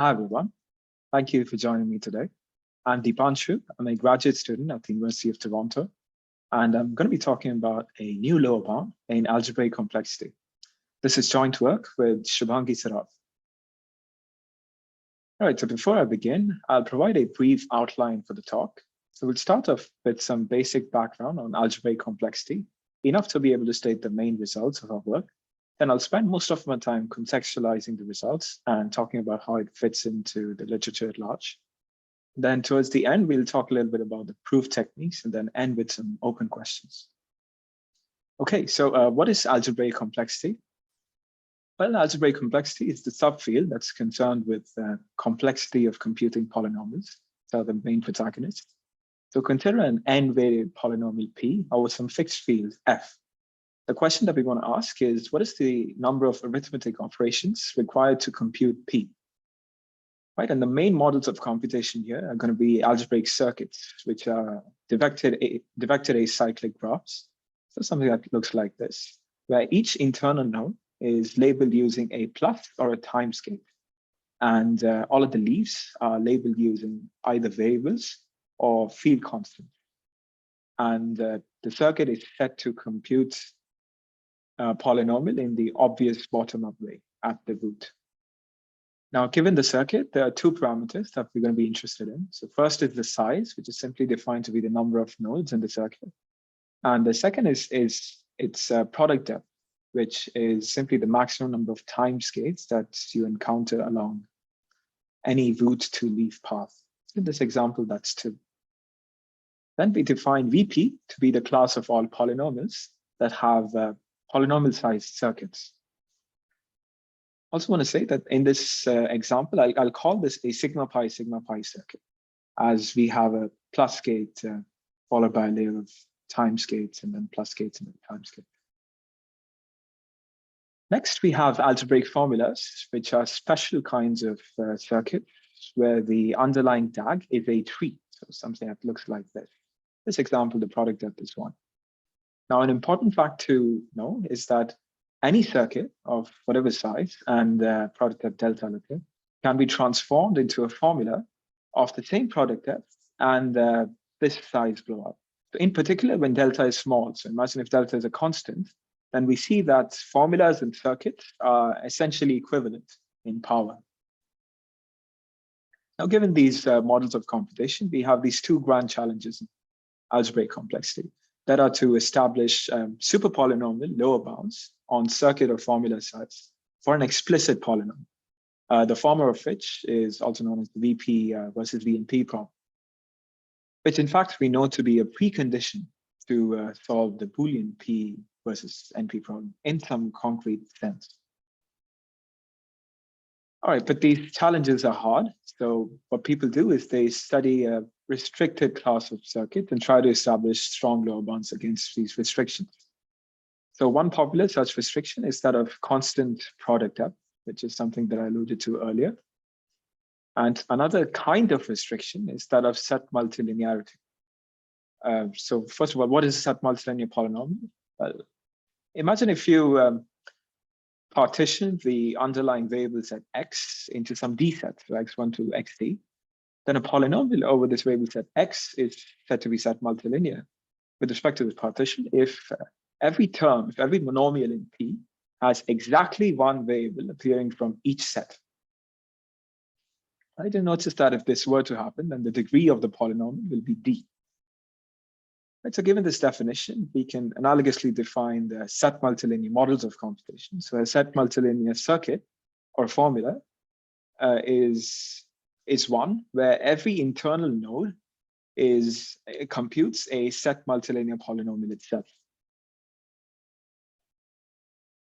Hi, everyone. Thank you for joining me today. I'm Deepanshu. I'm a graduate student at the University of Toronto, and I'm going to be talking about a new lower bound in algebraic complexity. This is joint work with Shubhangi Saraf. All right, so before I begin, I'll provide a brief outline for the talk. So we'll start off with some basic background on algebraic complexity, enough to be able to state the main results of our work. Then I'll spend most of my time contextualizing the results and talking about how it fits into the literature at large. Then towards the end, we'll talk a little bit about the proof techniques and then end with some open questions. Okay, so what is algebraic complexity? Well, algebraic complexity is the subfield that's concerned with complexity of computing polynomials. So the main protagonists. So consider an n-varied polynomial p over some fixed field f. The question that we want to ask is, what is the number of arithmetic operations required to compute p? Right, and the main models of computation here are going to be algebraic circuits, which are divected acyclic graphs. So something that looks like this, where each internal node is labeled using a plus or a timescale. And all of the leaves are labeled using either variables or field constants. And the circuit is set to compute polynomial in the obvious bottom-up way at the root. Now, given the circuit, there are two parameters that we're going to be interested in. So first is the size, which is simply defined to be the number of nodes in the circuit. And the second is its product depth, which is simply the maximum number of timescales that you encounter along any root to leaf path. In this example, that's 2. Then we define VP to be the class of all polynomials that have polynomial-sized circuits. Also want to say that in this example, I'll call this a sigma pi circuit, as we have a plus gate followed by a layer of times gates and then plus gates and then times gates. Next, we have algebraic formulas, which are special kinds of circuits where the underlying DAG is a tree, so something that looks like this. This example, the product depth is 1. Now, an important fact to know is that any circuit of whatever size and product depth delta can be transformed into a formula of the same product depth and this size blow up. So in particular, when delta is small, so imagine if delta is a constant, then we see that formulas and circuits are essentially equivalent in power. Now, given these models of computation, we have these two grand challenges in algebraic complexity that are to establish super polynomial lower bounds on circuit or formula size for an explicit polynomial. The former of which is also known as the VP versus VNP problem, which in fact we know to be a precondition to solve the Boolean P versus NP problem in some concrete sense. All right, but these challenges are hard. So what people do is they study a restricted class of circuits and try to establish strong lower bounds against these restrictions. So one popular such restriction is that of constant product depth, which is something that I alluded to earlier. And another kind of restriction is that of set multilinearity. So first of all, what is a set multilinear polynomial? Well, imagine if you partition the underlying variables at x into some d sets, so x1 to xd, then a polynomial over this variable set x is said to be set multilinear with respect to this partition if every monomial in P has exactly one variable appearing from each set. I did notice that if this were to happen, then the degree of the polynomial will be d. Right, so given this definition, we can analogously define the set multilinear models of computation. So a set multilinear circuit or formula is one where every internal node computes a set multilinear polynomial itself.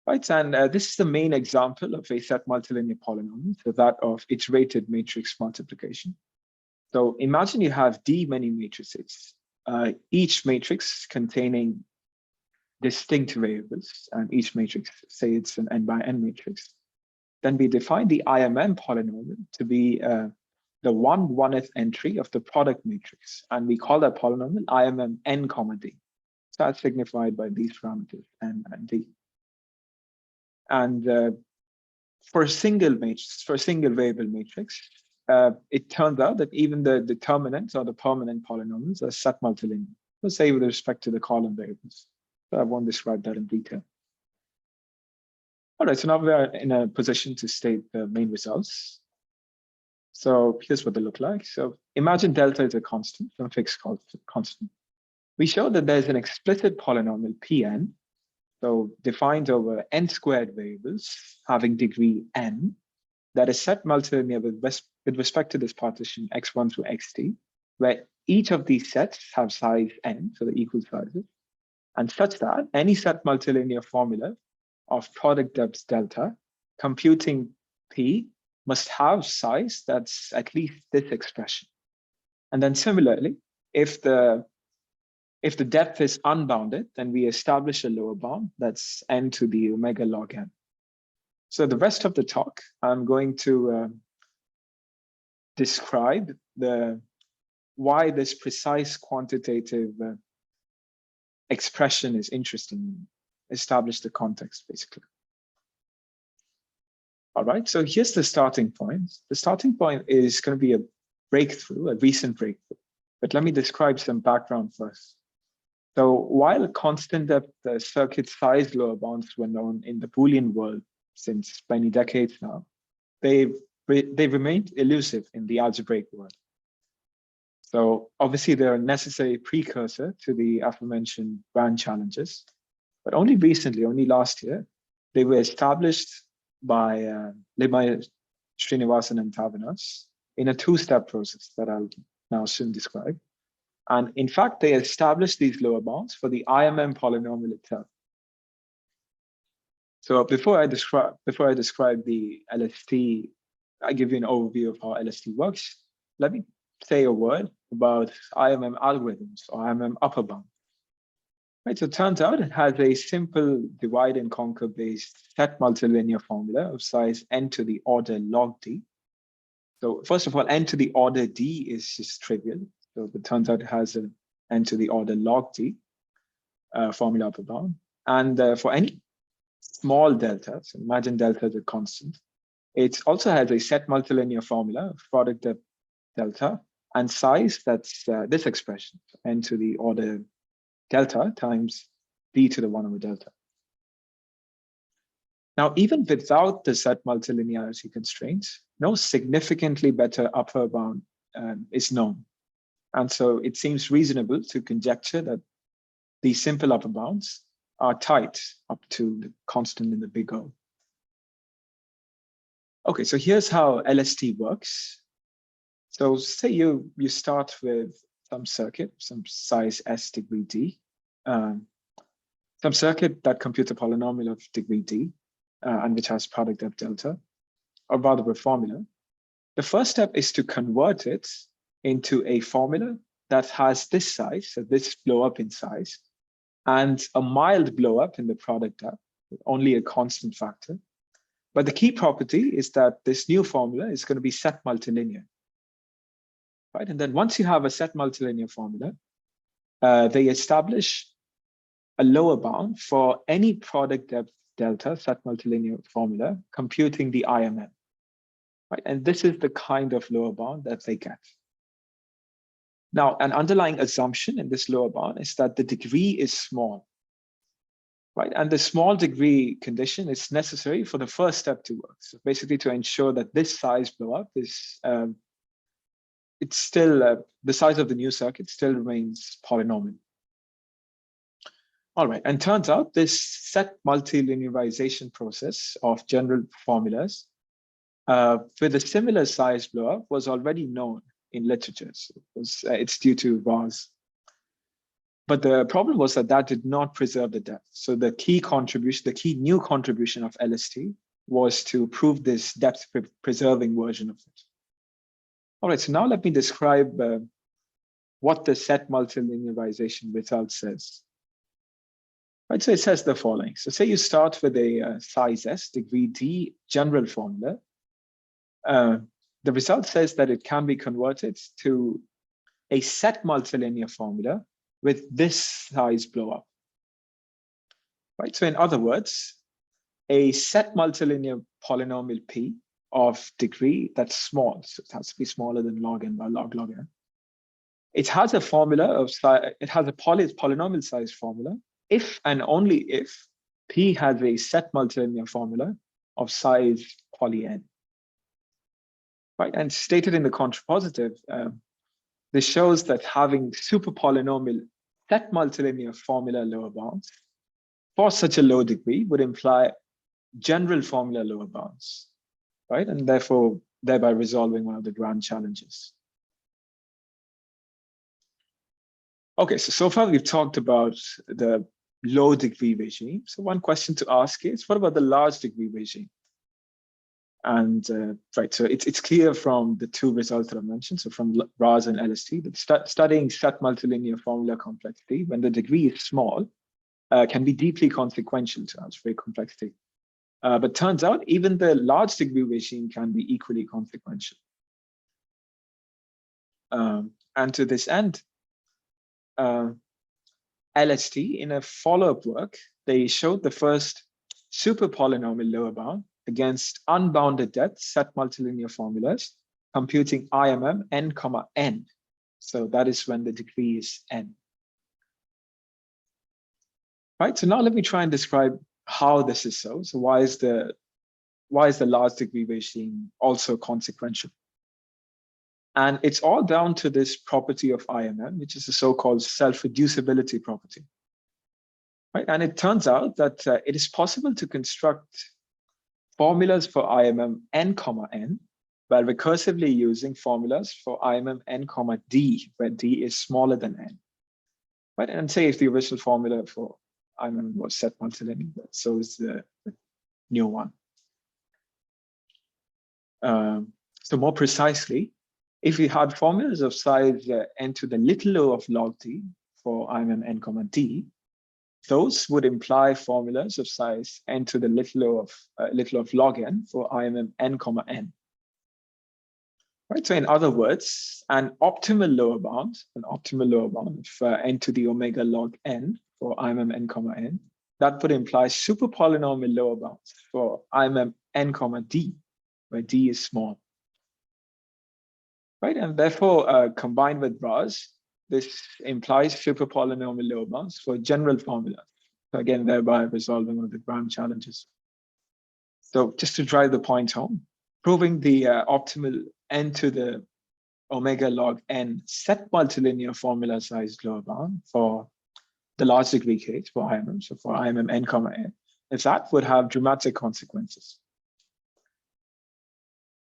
Right, and this is the main example of a set multilinear polynomial, so that of iterated matrix multiplication. So imagine you have d many matrices. Each matrix containing distinct variables, and each matrix, say it's an n by n matrix. Then we define the IMM polynomial to be the 1/1th entry of the product matrix, and we call that polynomial IMM n comma d. So that's signified by these parameters n and d. And for a single matrix, for a single variable matrix, it turns out that even the determinants or the permanent polynomials are set multilinear. Let's say with respect to the column variables. So I won't describe that in detail. All right, so now we are in a position to state the main results. So here's what they look like. So imagine delta is a constant, some fixed constant. We show that there's an explicit polynomial Pn, so defined over n squared variables having degree n, that is set multilinear with respect to this partition x1 through xt, where each of these sets have size n, so the equal sizes, and such that any set multilinear formula of product depth delta computing P must have size that's at least this expression. And then similarly, if the depth is unbounded, then we establish a lower bound that's n to the omega log n. So the rest of the talk, I'm going to describe why this precise quantitative expression is interesting, establish the context basically. All right, so here's the starting point. The starting point is going to be a breakthrough, a recent breakthrough. But let me describe some background first. So while constant depth circuit size lower bounds were known in the Boolean world since many decades now, they've remained elusive in the algebraic world. So obviously they're a necessary precursor to the aforementioned grand challenges, but only recently, only last year, they were established by Limay, Srinivasan and Tavinas in a two-step process that I'll now soon describe. And in fact, they established these lower bounds for the IMM polynomial itself. So before I describe the LST, I give you an overview of how LST works. Let me say a word about IMM algorithms or IMM upper bound. Right, so it turns out it has a simple divide and conquer based set multilinear formula of size n to the order log d. So first of all, n to the order d is just trivial. So it turns out it has an n to the order log d formula upper bound. And for any small delta, so imagine delta is a constant, it also has a set multilinear formula of product depth delta and size that's this expression, n to the order delta times d to the 1 over delta. Now, even without the set multilinearity constraints, no significantly better upper bound is known. And so it seems reasonable to conjecture that these simple upper bounds are tight up to the constant in the big O. Okay, so here's how LST works. So say you start with some circuit, some size s degree d, some circuit that computes a polynomial of degree d, and which has product depth delta, or rather a formula. The first step is to convert it into a formula that has this size, so this blow up in size, and a mild blow up in the product depth, with only a constant factor. But the key property is that this new formula is going to be set multilinear. Right? And then once you have a set multilinear formula, they establish a lower bound for any product depth delta set multilinear formula computing the IMM. Right? And this is the kind of lower bound that they get. Now, an underlying assumption in this lower bound is that the degree is small. Right? And the small degree condition is necessary for the first step to work. So basically to ensure that this size blow up is it's still, the size of the new circuit still remains polynomial. All right, and turns out this set multilinearization process of general formulas with a similar size blow-up was already known in literature. So it's due to Ross. But the problem was that did not preserve the depth. So the key new contribution of LST was to prove this depth preserving version of it. All right, so now let me describe what the set multilinearization result says. Right, so it says the following. So say you start with a size s, degree d general formula. The result says that it can be converted to a set multilinear formula with this size blow up. Right, so in other words, a set multilinear polynomial P of degree that's small, so it has to be smaller than log n by log n. It has a formula of it has a polynomial size formula if and only if P has a set multilinear formula of size poly n. Right, and stated in the contrapositive, this shows that having super polynomial set multilinear formula lower bounds for such a low degree would imply general formula lower bounds, right? And therefore, thereby resolving one of the grand challenges. Okay, so far we've talked about the low degree regime. So one question to ask is, what about the large degree regime? And right, so it's clear from the two results that I mentioned, so from RAS and LST, that studying set multilinear formula complexity when the degree is small can be deeply consequential to algebraic complexity. But turns out even the large degree regime can be equally consequential. And to this end, LST, in a follow-up work, they showed the first super polynomial lower bound against unbounded depth set multilinear formulas, computing IMM n comma n. So that is when the degree is n. Right, so now let me try and describe how this is so. So why is the large degree regime also consequential? And it's all down to this property of IMM, which is the so-called self-reducibility property. Right, and it turns out that it is possible to construct formulas for IMM n comma n while recursively using formulas for IMM n comma d, where d is smaller than n. Right, and say if the original formula for IMM was set multilinear, so is the new one. So more precisely, if we had formulas of size n to the little o of log d for IMM n comma d, those would imply formulas of size n to the little of log n for IMM n comma n. Right. So in other words, an optimal lower bound of n to the omega log n for IMM n comma n, that would imply super polynomial lower bounds for IMM n comma d, where d is small. Right, and therefore, combined with RAS, this implies super polynomial lower bounds for general formulas. So again, thereby resolving one of the grand challenges. So just to drive the point home, proving the optimal n to the omega log n set multilinear formula sized lower bound for the large degree case for IMM, so for IMM n comma n, if that would have dramatic consequences.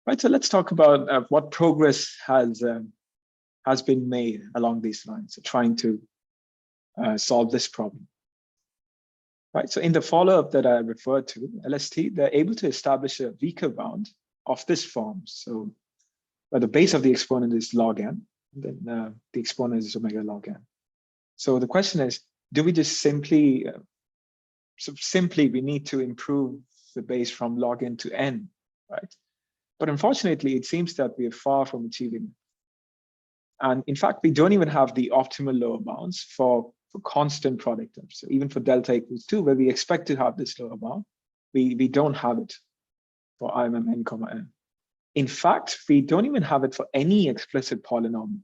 Right, so let's talk about what progress has been made along these lines, so trying to solve this problem. Right, so in the follow-up that I referred to, LST, they're able to establish a weaker bound of this form. So where the base of the exponent is log n, then the exponent is omega log n. So the question is, do we just simply we need to improve the base from log n to n, right? But unfortunately, it seems that we are far from achieving it. And in fact, we don't even have the optimal lower bounds for constant product terms. So even for delta equals 2, where we expect to have this lower bound, we don't have it for IMM n comma n. In fact, we don't even have it for any explicit polynomial,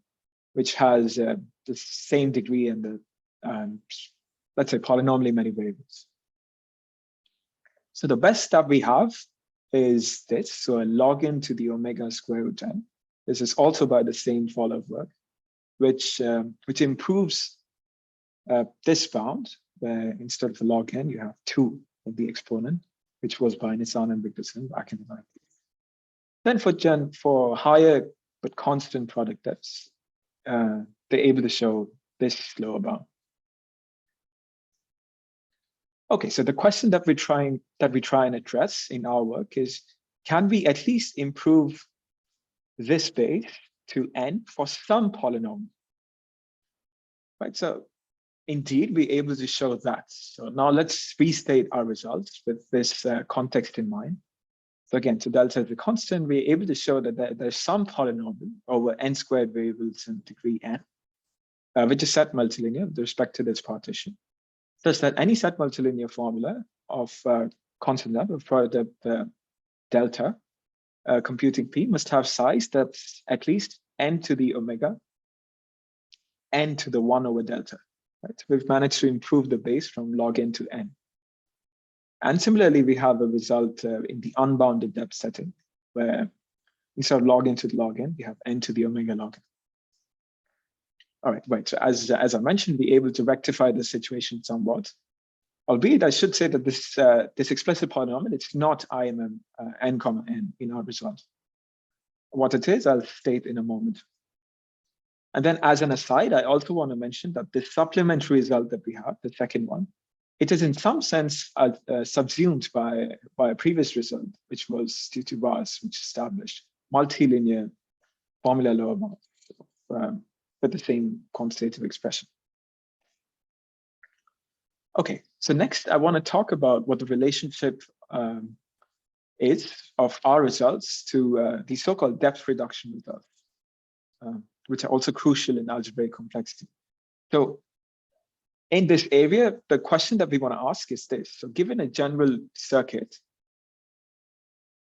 which has the same degree and the, let's say, polynomially many variables. So the best that we have is this, so a log n to the omega square root n. This is also by the same follow-up work, which improves this bound, where instead of a log n, you have 2 of the exponent, which was by Nissan and Victorson back in the 90s. Then for higher but constant product depths, they're able to show this lower bound. Okay, so the question that we try and address in our work is, can we at least improve this base to n for some polynomial? Right, so indeed, we're able to show that. So now let's restate our results with this context in mind. So again, to delta is a constant, we're able to show that there's some polynomial over n squared variables in degree n, which is set multilinear with respect to this partition, such that any set multilinear formula of constant number of product depth delta computing P must have size that's at least n to the omega n to the 1 over delta. Right? So we've managed to improve the base from log n to n. And similarly, we have a result in the unbounded depth setting, where instead of log n to the log n, we have n to the omega log n. All right, right. So as I mentioned, we're able to rectify the situation somewhat. Albeit, I should say that this explicit polynomial, it's not IMM n comma n in our result. What it is, I'll state in a moment. And then as an aside, I also want to mention that this supplementary result that we have, the second one, it is in some sense subsumed by a previous result, which was due to Vaz, which established multilinear formula lower bound with the same quantitative expression. Okay, so next I want to talk about what the relationship is of our results to the so-called depth reduction results, which are also crucial in algebraic complexity. So in this area, the question that we want to ask is this. So given a general circuit,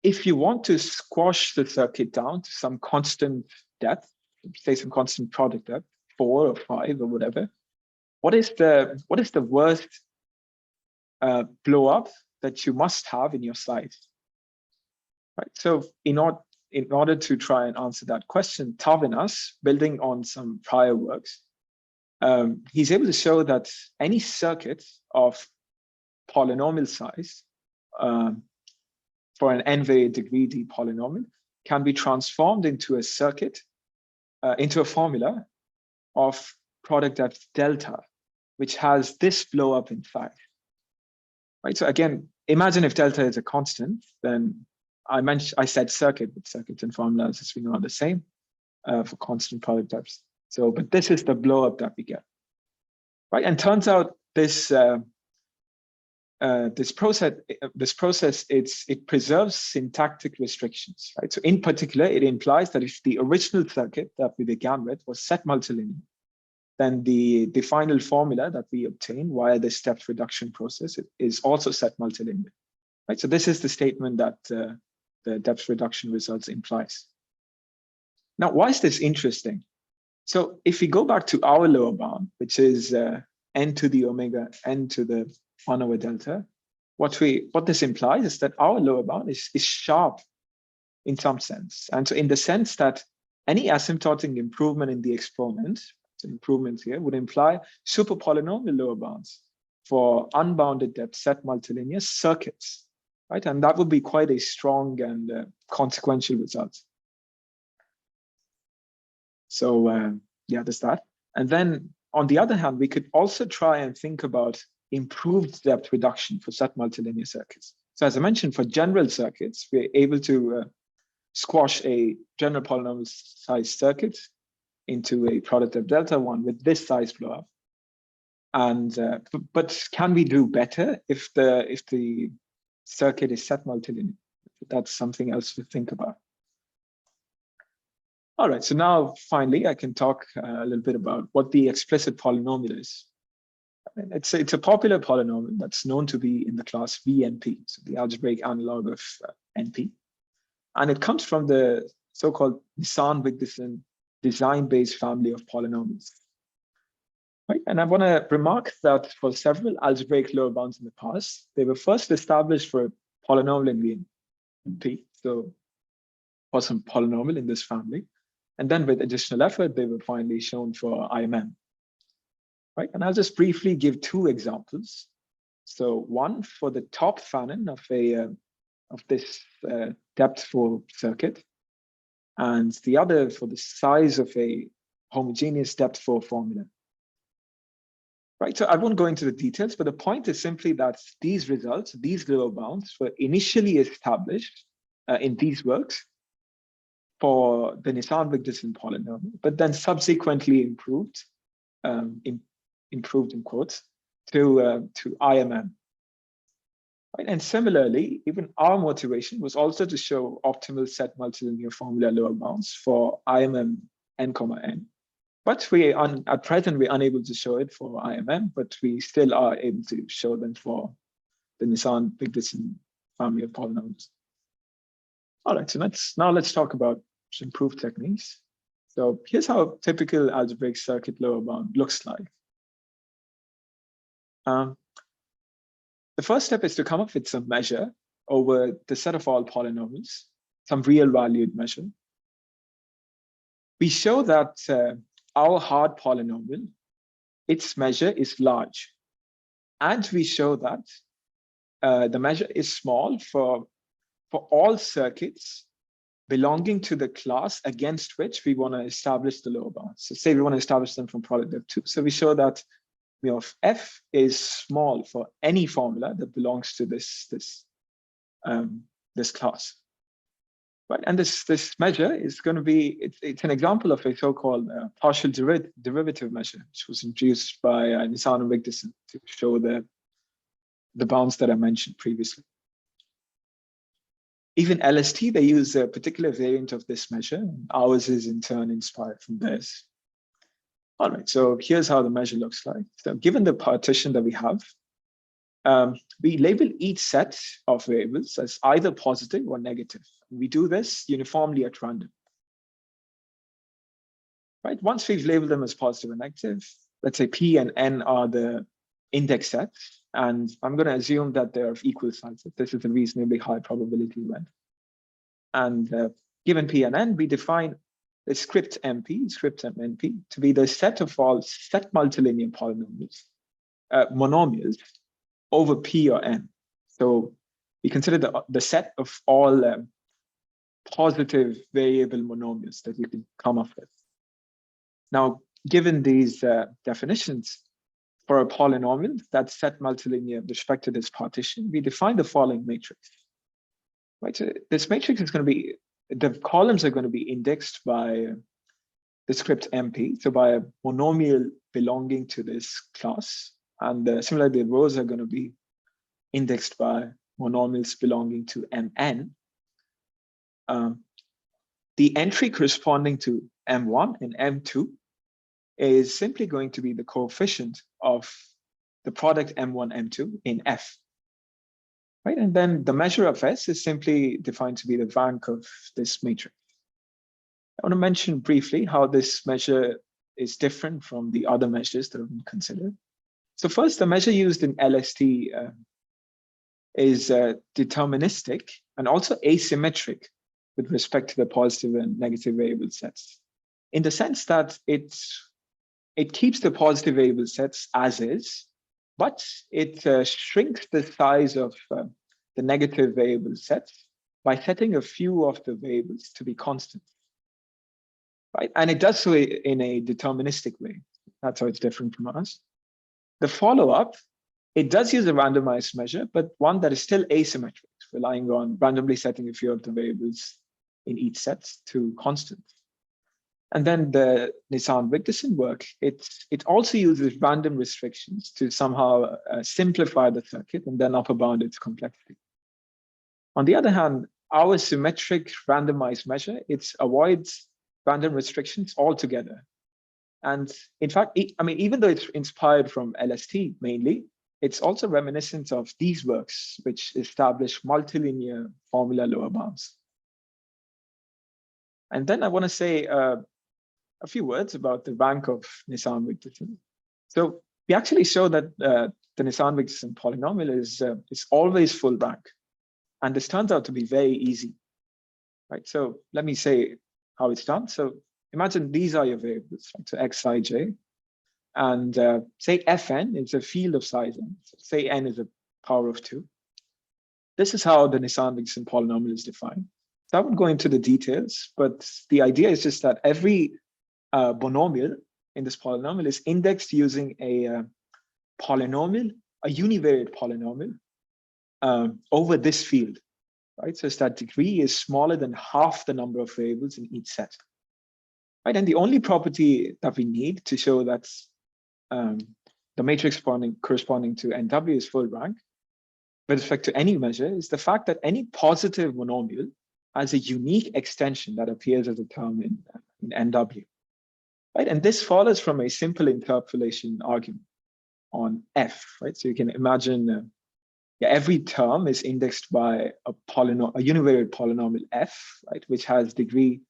if you want to squash the circuit down to some constant depth, say some constant product depth, 4 or 5 or whatever, what is the worst blow up that you must have in your slide? Right. So in order to try and answer that question, Tavenas, building on some prior works, he's able to show that any circuit of polynomial size for an n-varied degree D polynomial can be transformed into a circuit, into a formula of product depth delta, which has this blow up in size. Right. So again, imagine if delta is a constant, then I said circuit, but circuits and formulas, as we know, are the same for constant product depths. So, but this is the blow up that we get. Right. And turns out this process it preserves syntactic restrictions. Right. So in particular, it implies that if the original circuit that we began with was set multilinear, then the final formula that we obtain via this depth reduction process is also set multilinear. Right. So this is the statement that the depth reduction results implies. Now, why is this interesting? So if we go back to our lower bound, which is n to the omega n to the 1 over delta, what this implies is that our lower bound is sharp in some sense. And so in the sense that any asymptotic improvement in the exponent, so improvements here, would imply super polynomial lower bounds for unbounded depth set multilinear circuits, right? And that would be quite a strong and consequential result. So yeah, there's that. And then on the other hand, we could also try and think about improved depth reduction for set multilinear circuits. So as I mentioned, for general circuits, we're able to squash a general polynomial size circuit into a product of delta 1 with this size blow up. And but can we do better if the circuit is set multilinear? That's something else to think about. All right, so now finally I can talk a little bit about what the explicit polynomial is. It's a popular polynomial that's known to be in the class VNP, so the algebraic analog of NP. And it comes from the so-called Nissan design-based family of polynomials. Right? And I want to remark that for several algebraic lower bounds in the past, they were first established for a polynomial in VNP, so for some polynomial in this family. And then with additional effort, they were finally shown for IMM. Right? And I'll just briefly give 2 examples. So one for the top Fanon of this depth 4 circuit, and the other for the size of a homogeneous depth 4 formula. Right, so I won't go into the details, but the point is simply that these results, these lower bounds, were initially established in these works for the Nissan-Wigderson polynomial, but then subsequently improved, improved in quotes, to IMM. Right? And similarly, even our motivation was also to show optimal set multilinear formula lower bounds for IMM n comma n. But at present, we're unable to show it for IMM, but we still are able to show them for the Nissan-Wigderson family of polynomials. All right, so let's talk about some proof techniques. So here's how a typical algebraic circuit lower bound looks like. The first step is to come up with some measure over the set of all polynomials, some real valued measure. We show that our hard polynomial, its measure is large. And we show that the measure is small for all circuits belonging to the class against which we want to establish the lower bounds. So say we want to establish them from product of 2. So we show that mu of f is small for any formula that belongs to this class. Right, and this measure is going to be, it's an example of a so-called partial derivative measure, which was introduced by Nissan and Wigderson to show the bounds that I mentioned previously. Even LST, they use a particular variant of this measure, and ours is in turn inspired from theirs. All right, so here's how the measure looks like. So given the partition that we have, we label each set of variables as either positive or negative. We do this uniformly at random. Right, once we've labeled them as positive and negative, let's say P and N are the index sets, and I'm going to assume that they're of equal sizes. This is a reasonably high probability event. And given P and N, we define the script MP, script MNP, to be the set of all set-multilinear polynomials, monomials, over P or N. So we consider the set of all positive variable monomials that you can come up with. Now, given these definitions, for a polynomial that's set multilinear with respect to this partition, we define the following matrix. Right, so this matrix is going to be, the columns are going to be indexed by the script MP, so by a monomial belonging to this class. And similarly, the rows are going to be indexed by monomials belonging to Mn. The entry corresponding to M1 and M2 is simply going to be the coefficient of the product M1, M2 in F. Right, and then the measure of S is simply defined to be the rank of this matrix. I want to mention briefly how this measure is different from the other measures that have been considered. So first, the measure used in LST is deterministic and also asymmetric with respect to the positive and negative variable sets, in the sense that it keeps the positive variable sets as is, but it shrinks the size of the negative variable sets by setting a few of the variables to be constant. Right, and it does so in a deterministic way. That's how it's different from us. The follow-up, it does use a randomized measure, but one that is still asymmetric, relying on randomly setting a few of the variables in each set to constant. And then the Nissan-Wigderson work, it also uses random restrictions to somehow simplify the circuit and then upper bound its complexity. On the other hand, our symmetric randomized measure, it avoids random restrictions altogether. And in fact, I mean, even though it's inspired from LST mainly, it's also reminiscent of these works, which establish multilinear formula lower bounds. And then I want to say a few words about the rank of Nissan-Wigderson. So we actually show that the Nissan-Wigderson polynomial is always full rank. And this turns out to be very easy. Right? So let me say how it's done. So imagine these are your variables, right? So x, I, j. And say Fn is a field of size n. So say n is a power of 2. This is how the Nissan-Wigderson polynomial is defined. So I won't go into the details, but the idea is just that every monomial in this polynomial is indexed using a polynomial, a univariate polynomial over this field, right? So that degree is smaller than half the number of variables in each set, right? And the only property that we need to show that the matrix corresponding to NW is full rank with respect to any measure is the fact that any positive monomial has a unique extension that appears as a term in NW. Right, and this follows from a simple interpolation argument on F, right? So you can imagine every term is indexed by a univariate polynomial f, right, which has degree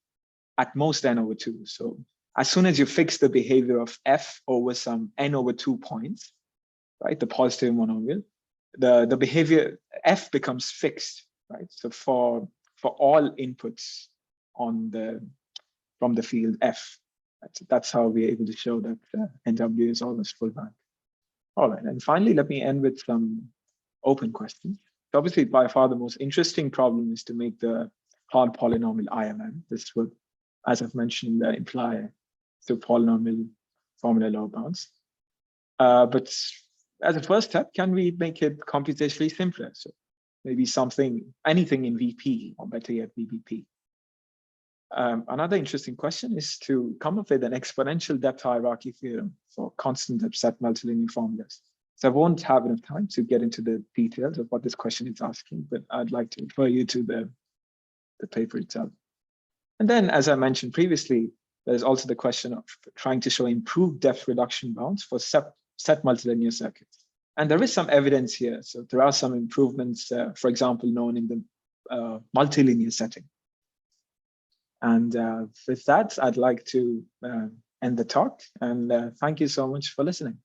at most n/2. So as soon as you fix the behavior of f over some n/2 points, right, the positive monomial, the behavior f becomes fixed, right? So for all inputs from the field f, that's how we're able to show that NW is almost full rank. All right, and finally, let me end with some open questions. So obviously, by far the most interesting problem is to make the hard polynomial IMM. This would, as I've mentioned, imply the polynomial formula lower bounds. But as a first step, can we make it computationally simpler? So maybe anything in VP, or better yet, VBP. Another interesting question is to come up with an exponential depth hierarchy theorem for constant depth Set-Multilinear formulas. So I won't have enough time to get into the details of what this question is asking, but I'd like to refer you to the paper itself. And then, as I mentioned previously, there's also the question of trying to show improved depth reduction bounds for Set-Multilinear circuits. And there is some evidence here. So there are some improvements, for example, known in the multilinear setting. And with that, I'd like to end the talk, and thank you so much for listening.